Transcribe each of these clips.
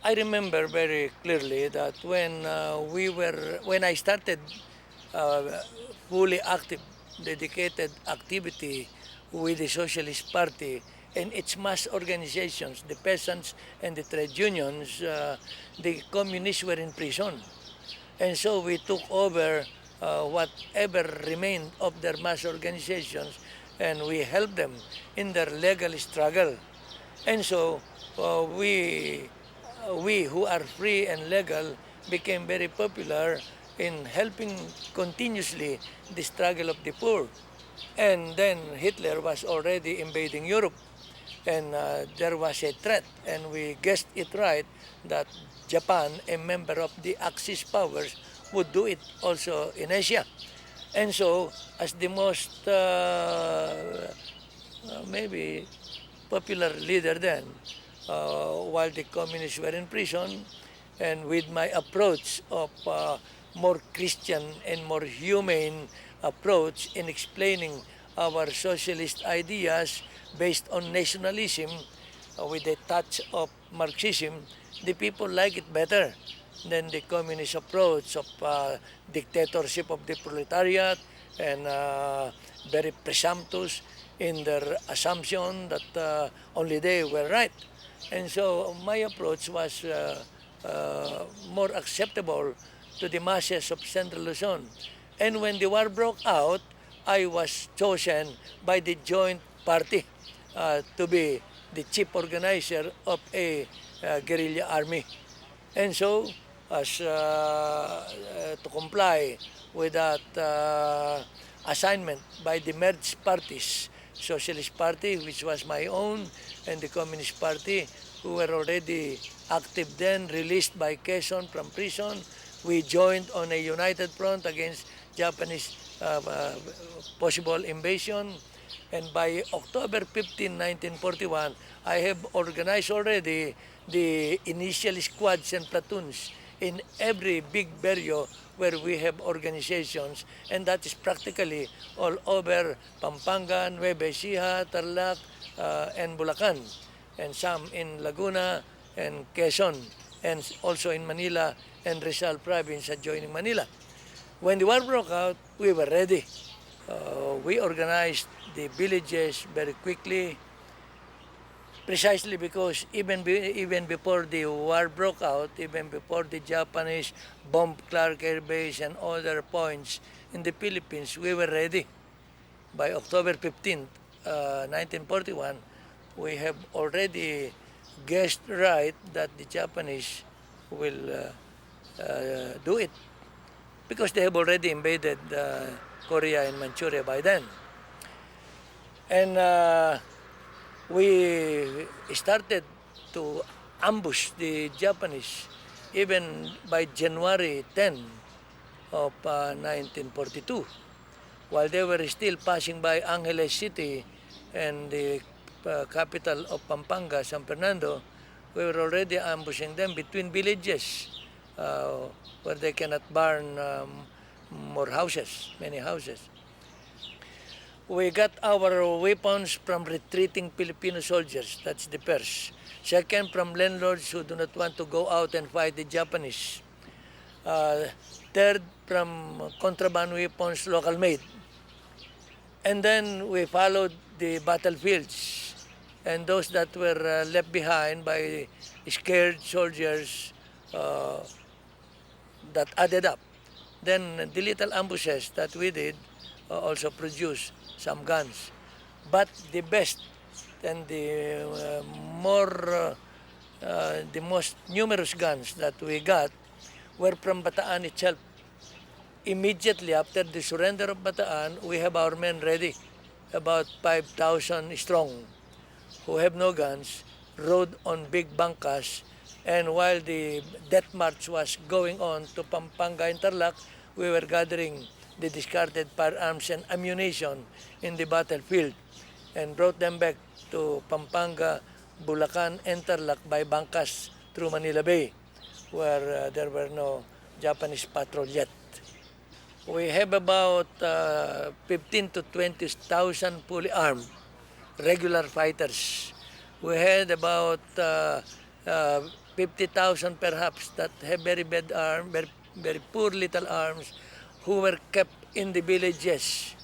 I remember very clearly that when I started uh, fully active, dedicated activity with the Socialist Party and its mass organizations, the peasants and the trade unions, the communists were in prison. And so we took over whatever remained of their mass organizations and we helped them in their legal struggle. And so we who are free and legal became very popular in helping continuously the struggle of the poor. And then Hitler was already invading Europe, and there was a threat, and we guessed it right that Japan, a member of the Axis powers, would do it also in Asia. And so, as the most maybe popular leader then, while the communists were in prison, and with my approach of more Christian and more humane approach in explaining our socialist ideas based on nationalism with a touch of Marxism, the people like it better than the communist approach of dictatorship of the proletariat and very presumptuous in their assumption that only they were right. And so my approach was more acceptable to the masses of Central Luzon. And when the war broke out, I was chosen by the Joint Party to be the chief organizer of a guerrilla army. And so, as to comply with that assignment by the merged parties, Socialist Party, which was my own, and the Communist Party, who were already active then, released by Quezon from prison, we joined on a united front against Japanese possible invasion. And by October 15, 1941, I have organized already the initial squads and platoons in every big barrio where we have organizations, and that is practically all over Pampanga, Nueva Ecija, Tarlac, and Bulacan, and some in Laguna and Quezon, and also in Manila and Rizal province adjoining Manila. When the war broke out, we were ready. We organized the villages very quickly, precisely because even before the war broke out, even before the Japanese bombed Clark Air Base and other points in the Philippines, we were ready. By October 15, 1941, we have already guessed right that the Japanese will do it because they have already invaded Korea and Manchuria by then. And we started to ambush the Japanese even by January 10 of 1942. While they were still passing by Angeles City and the capital of Pampanga, San Fernando, we were already ambushing them between villages where they cannot burn more houses, many houses. We got our weapons from retreating Filipino soldiers, that's the first. Second, from landlords who do not want to go out and fight the Japanese. Third, from contraband weapons, local made. And then we followed the battlefields, and those that were left behind by scared soldiers that added up. Then the little ambushes that we did also produced some guns. But the best and the most numerous guns that we got were from Bataan itself. Immediately after the surrender of Bataan, we have our men ready, about 5,000 strong, who have no guns, rode on big bangkas, and while the death march was going on to Pampanga and Tarlac, we were gathering the discarded firearms and ammunition in the battlefield and brought them back to Pampanga, Bulacan, and Tarlac by bangkas through Manila Bay, where there were no Japanese patrol yet. We have about 15 to 20,000 fully armed regular fighters. We had about 50,000 perhaps that have very bad arms, very poor little arms, who were kept in the villages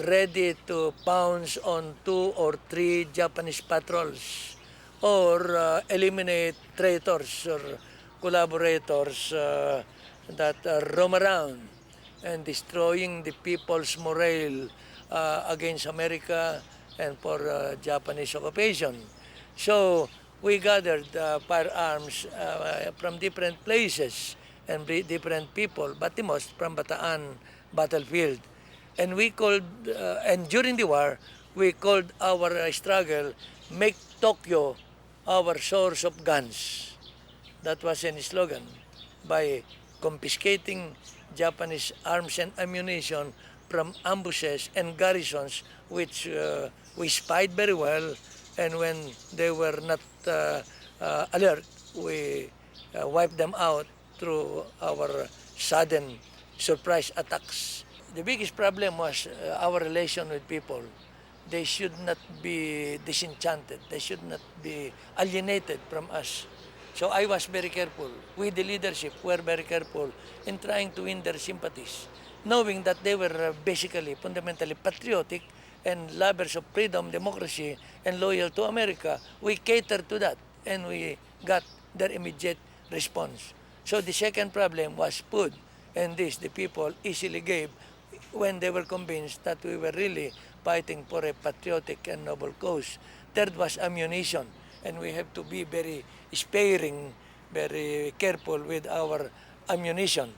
ready to pounce on 2 or 3 Japanese patrols or eliminate traitors or collaborators that roam around and destroying the people's morale against America and for Japanese occupation. So we gathered firearms from different places and different people, but the most from Bataan battlefield. And we called, and during the war, we called our struggle, make Tokyo our source of guns. That was an slogan. By confiscating Japanese arms and ammunition from ambushes and garrisons, which we spied very well, and when they were not alert, we wiped them out through our sudden surprise attacks. The biggest problem was our relation with people. They should not be disenchanted. They should not be alienated from us. So I was very careful. We, the leadership, were very careful in trying to win their sympathies, knowing that they were basically, fundamentally patriotic and lovers of freedom, democracy, and loyal to America. We catered to that, and we got their immediate response. So the second problem was food, and this the people easily gave when they were convinced that we were really fighting for a patriotic and noble cause. Third was ammunition, and we have to be very sparing, very careful with our ammunition.